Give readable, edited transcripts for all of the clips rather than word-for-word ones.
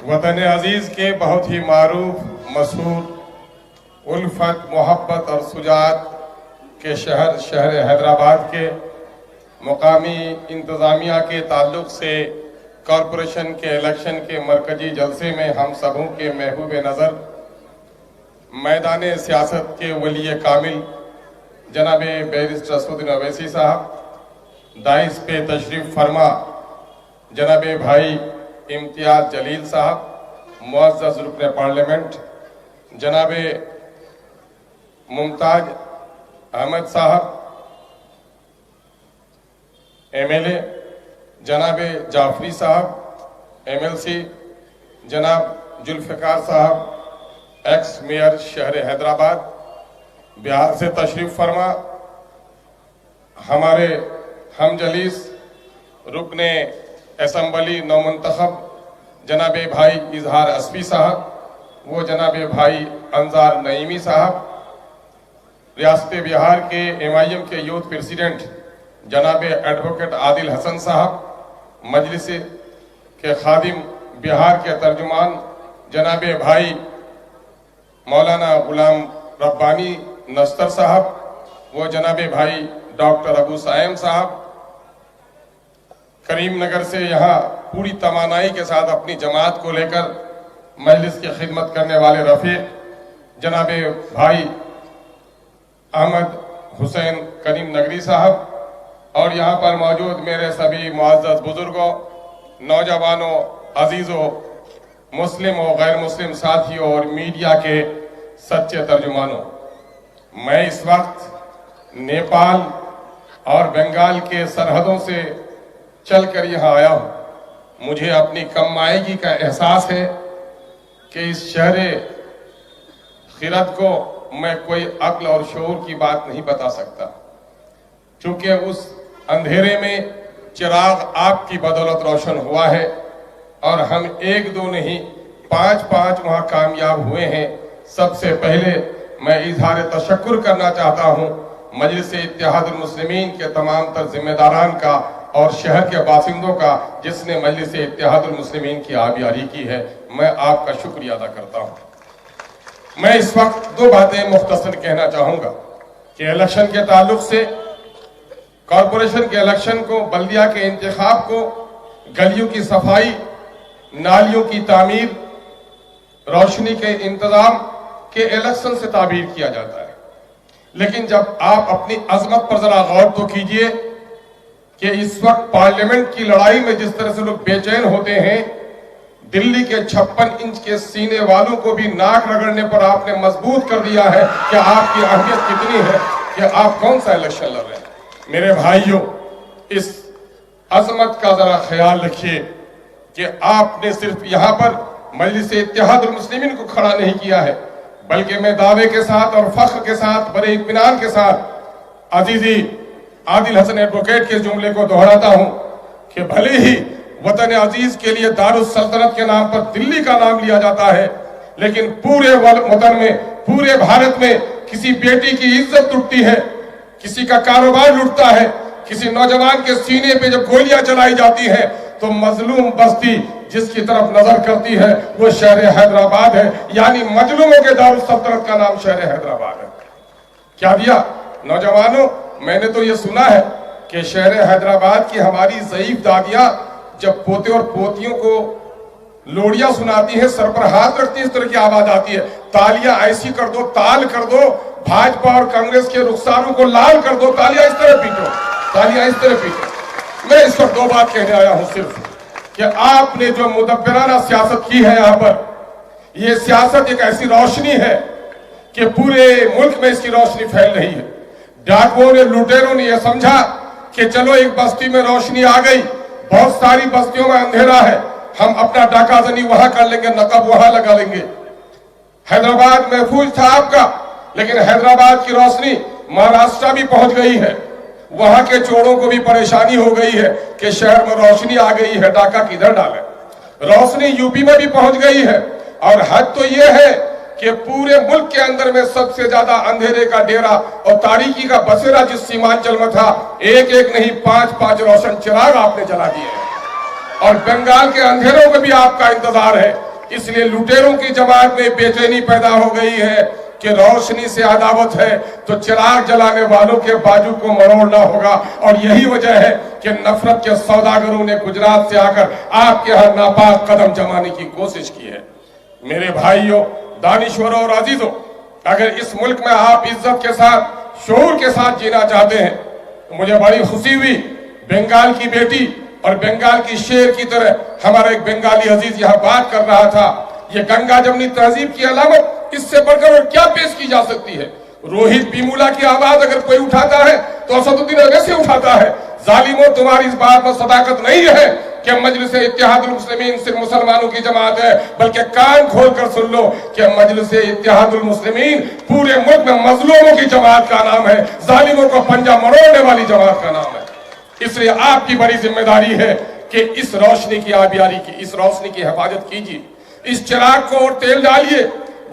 वतन अजीज़ के बहुत ही मारूफ, मशहूर, उल्फत, मोहब्बत और सुजात के शहर हैदराबाद के मुकामी इंतज़ामिया के ताल्लुक़ से कॉरपोरेशन के इलेक्शन के मरकजी जलसे में हम सबों के महबूब नज़र मैदान सियासत के वली कामिल जनाब बैरिस्टर असदुद्दीन अवैसी साहब, दाइस पे तशरीफ़ फरमा जनाब भाई इम्तियाज़ जलील साहब, मुअज़्ज़ज़ रुकन पार्लियामेंट जनाब मुमताज़ अहमद साहब, MLA जनाब जाफरी साहब, MLC जनाब जुल्फ़िकार साहब, एक्स मेयर शहर हैदराबाद, बिहार से तशरीफ़ फरमा हमारे हमजलीस रुकने असम्बली नौमंतखब जनाब भाई इजहार अस्फी साहब, वो जनाब भाई अंजार नईमी साहब, रियासत बिहार के MIM के यूथ प्रेसिडेंट जनाब एडवोकेट आदिल हसन साहब, मजलिस के खादिम बिहार के तर्जुमान जनाब भाई मौलाना गुलाम रब्बानी नस्तर साहब, वो जनाब भाई डॉक्टर अबू सायम साहब, करीम नगर से यहाँ पूरी तवानाई के साथ अपनी जमात को लेकर मजलिस की खिदमत करने वाले रफ़ीक जनाब भाई अहमद हुसैन करीम नगरी साहब, और यहाँ पर मौजूद मेरे सभी मुअज़्ज़ज़ बुजुर्गों, नौजवानों, अजीज़ों, मुस्लिम और गैर मुस्लिम साथियों और मीडिया के सच्चे तर्जुमानों, मैं इस वक्त नेपाल और बंगाल के सरहदों से चलकर यहाँ आया हूँ। मुझे अपनी कम आयगी का एहसास है कि इस शहर खिरत को मैं कोई अक्ल और शऊर की बात नहीं बता सकता, क्योंकि उस अंधेरे में चिराग आपकी बदौलत रोशन हुआ है और हम एक दो नहीं 5-5 वहाँ कामयाब हुए हैं। सबसे पहले मैं इजहार तशक्कुर करना चाहता हूँ मजलिस इत्तेहादुल मुस्लिमीन के तमाम तर जिम्मेदारान का और शहर के बासिंदों का, जिसने मजलिस इत्तेहादुल मुस्लिमीन की आबियारी की है। मैं आपका शुक्रिया अदा करता हूँ। मैं इस वक्त 2 बातें मुख्तसर कहना चाहूँगा कि इलेक्शन के ताल्लुक से, कॉरपोरेशन के इलेक्शन को, बल्दिया के इंतखाब को, गलियों की सफाई, नालियों की तामीर, रोशनी के इंतजाम के इलेक्शन से ताबीर किया जाता है। लेकिन जब आप अपनी अजमत पर जरा गौर तो कीजिए कि इस वक्त पार्लियामेंट की लड़ाई में जिस तरह से लोग बेचैन होते हैं, दिल्ली के 56 इंच के सीने वालों को भी नाक रगड़ने पर आपने मजबूत कर दिया है कि आपकी अहमियत कितनी है, कि आप कौन सा इलेक्शन लड़ रहे हैं। मेरे भाइयों, इस अजमत का जरा ख्याल रखिए कि आपने सिर्फ यहाँ पर मजलिस इत्तेहादुल मुस्लिमीन को खड़ा नहीं किया है, बल्कि मैं दावे के साथ और फख्र के साथ, बड़े इत्मीनान के साथ अजीजी आदिल हसन एडवोकेट के जुमले को दोहराता हूं कि भले ही वतन अजीज के लिए दारुस सल्तनत के नाम पर दिल्ली का नाम लिया जाता है, लेकिन पूरे वतन में, पूरे भारत में किसी बेटी की इज्जत टूटती है, किसी का कारोबार लुटता है, किसी नौजवान के सीने पे जब गोलियां चलाई जाती हैं, तो मजलूम बस्ती जिसकी तरफ नजर करती है वो शहर हैदराबाद है। यानी मजलूमों के दारुस सल्तनत का नाम शहर हैदराबाद है। क्या दिया नौजवानों, मैंने तो ये सुना है कि शहर हैदराबाद की हमारी ज़ईफ दादियां जब पोते और पोतियों को लोरियां सुनाती हैं, सर पर हाथ रखती है, इस तरह की आवाज आती है, तालियां ऐसी कर दो, ताल कर दो, भाजपा और कांग्रेस के रुखसारों को लाल कर दो, तालियां इस तरह पीटो, तालियां इस तरह पीटो। मैं इस वक्त 2 बात कहने आया हूं सिर्फ कि आपने जो मुदब्बिराना सियासत की है यहाँ पर, ये सियासत एक ऐसी रोशनी है कि पूरे मुल्क में इसकी रोशनी फैल रही है। डाकुओं ने, लुटेरों ने यह समझा कि चलो एक बस्ती में रोशनी आ गई, बहुत सारी बस्तियों में अंधेरा है, हम अपना डाकाजनी वहां कर लेंगे, नकब वहां लगा लेंगे। हैदराबाद महफूज था आपका, लेकिन हैदराबाद की रोशनी महाराष्ट्र भी पहुंच गई है। वहां के चोरों को भी परेशानी हो गई है कि शहर में रोशनी आ गई है, डाका किधर डाले। रोशनी यूपी में भी पहुंच गई है, और हद तो यह है कि पूरे मुल्क के अंदर में सबसे ज्यादा अंधेरे का डेरा और तारीकी का बसेरा जिस सीमांचल में था, एक एक नहीं 5-5 रोशन चिराग आपने जला दिए हैं। और बंगाल के अंधेरों में भी आपका इंतजार है। اس لیے لوٹیروں کی جماعت میں بے-چینی پیدا ہو گئی ہے کہ روشنی سے عداوت ہے تو چراغ جلانے والوں کے بازو کو مروڑنا ہوگا، اور یہی وجہ ہے کہ نفرت کے سوداگروں نے گجرات سے آ کر آپ کے ہر ناپاک قدم جمانے کی کوشش کی ہے۔ میرے بھائیوں، دانشوروں اور عزیزوں، اگر اس ملک میں آپ عزت کے ساتھ، شعور کے ساتھ جینا چاہتے ہیں تو مجھے بڑی خوشی ہوئی، بنگال کی بیٹی اور بنگال کی شیر کی طرح ہمارا ایک بنگالی عزیز یہاں بات کر رہا تھا۔ یہ گنگا جمنی تہذیب کی علامت اس سے بڑھ کر اور کیا پیش کی جا سکتی ہے؟ روہت بیمولا کی آواز اگر کوئی اٹھاتا ہے تو اسد الدین اویسی اٹھاتا ہے۔ ظالموں، تمہاری اس بات میں صداقت نہیں ہے کہ مجلس اتحاد المسلمین صرف مسلمانوں کی جماعت ہے، بلکہ کان کھول کر سن لو کہ مجلس اتحاد المسلمین پورے ملک میں مظلوموں کی جماعت کا نام ہے، ظالموں کو پنجہ مروڑنے والی جماعت کا نام ہے۔ اس لیے آپ کی بڑی ذمہ داری ہے کہ اس روشنی کی آبیاری کی، اس روشنی کی حفاظت کیجیے، اس چراغ کو اور تیل ڈالیے۔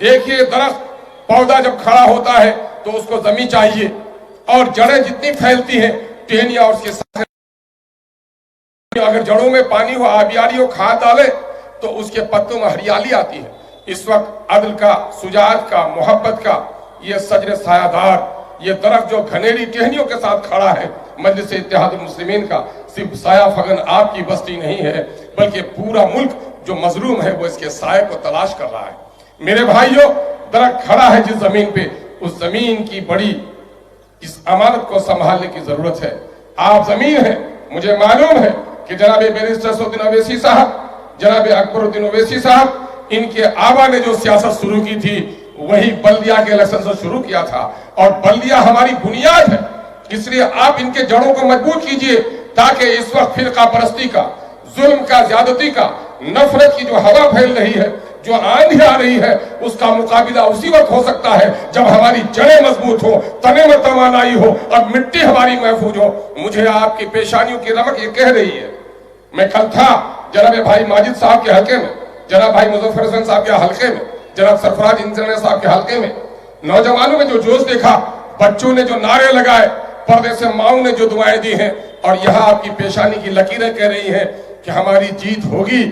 دیکھیے، درخت پودا جب کھڑا ہوتا ہے تو اس کو زمین چاہیے، اور جڑیں جتنی پھیلتی ہیں، ٹہنیاں اور اس کے ساتھ اگر جڑوں میں پانی ہو، آبیاری ہو، کھاد ڈالے تو اس کے پتوں میں ہریالی آتی ہے۔ اس وقت عدل کا، شجاعت کا، محبت کا یہ شجر سایہ دار، یہ درخت جو گھنیری ٹہنیوں کے ساتھ کھڑا ہے، مجلس اتحاد المسلمین کا، صرف سایہ فگن آپ کی بستی نہیں ہے، بلکہ پورا ملک جو مظلوم ہے وہ اس کے سائے کو تلاش کر رہا ہے۔ میرے بھائیوں، درخت کھڑا ہے جس زمین پہ، اس زمین کی بڑی اس امانت کو سنبھالنے کی ضرورت ہے۔ آپ زمین ہیں، مجھے معلوم ہے کہ جناب بیرسٹر اسد الدین اویسی صاحب، جناب اکبر الدین اویسی صاحب، ان کے آبا نے جو سیاست شروع کی تھی وہی بلدیہ کے الیکشن سے شروع کیا تھا، اور بلدیہ ہماری بنیاد ہے۔ اس لیے آپ ان کے جڑوں کو مضبوط کیجئے تاکہ اس وقت فرقہ پرستی کا، ظلم کا، زیادتی کا، نفرت کی جو ہوا پھیل رہی ہے، جو آندھی آ رہی ہے، اس کا مقابلہ اسی وقت ہو سکتا ہے جب ہماری جڑیں مضبوط ہو، تنے میں توانائی ہو اور مٹی ہماری محفوظ ہو۔ مجھے آپ کی پیشانیوں کی رمق یہ کہہ رہی ہے۔ میں کل تھا جناب بھائی ماجد صاحب کے حلقے میں، جناب بھائی مظفر حسین صاحب کے حلقے میں، جناب سرفراز انجینئر صاحب کے حلقے میں، نوجوانوں میں جو جوش دیکھا، بچوں نے جو نعرے لگائے، پردے سے ماؤں نے جو دعائیں دی ہیں، اور یہاں آپ کی پیشانی کی لکیریں کہہ رہی ہیں کہ ہماری جیت ہوگی،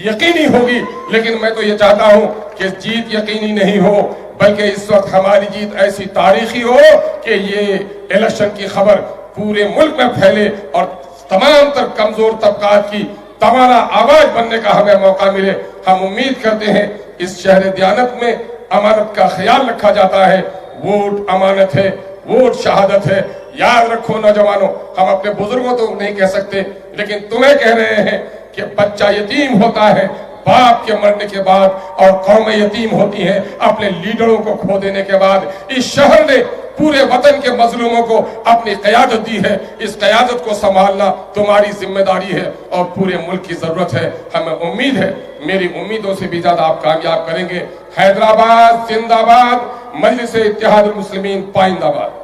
یقینی ہوگی۔ لیکن میں تو یہ چاہتا ہوں کہ جیت یقینی نہیں ہو، بلکہ اس وقت ہماری جیت ایسی تاریخی ہو کہ یہ الیکشن کی خبر پورے ملک میں پھیلے اور تمام تر کمزور طبقات کی توانا آواز بننے کا ہمیں موقع ملے۔ ہم امید کرتے ہیں اس شہر دیانت میں امانت کا خیال رکھا جاتا ہے۔ ووٹ امانت ہے، ووٹ شہادت ہے۔ یاد رکھو نوجوانوں، ہم اپنے بزرگوں تو نہیں کہہ سکتے، لیکن تمہیں کہہ رہے ہیں کہ بچہ یتیم ہوتا ہے باپ کے مرنے کے بعد، اور قومیں یتیم ہوتی ہیں اپنے لیڈروں کو کھو دینے کے بعد۔ اس شہر نے پورے وطن کے مظلوموں کو اپنی قیادت دی ہے، اس قیادت کو سنبھالنا تمہاری ذمہ داری ہے اور پورے ملک کی ضرورت ہے۔ ہمیں امید ہے، میری امیدوں سے بھی زیادہ آپ کامیاب کریں گے۔ حیدرآباد زندہ باد، مجلس اتحاد المسلمین پائندہ باد۔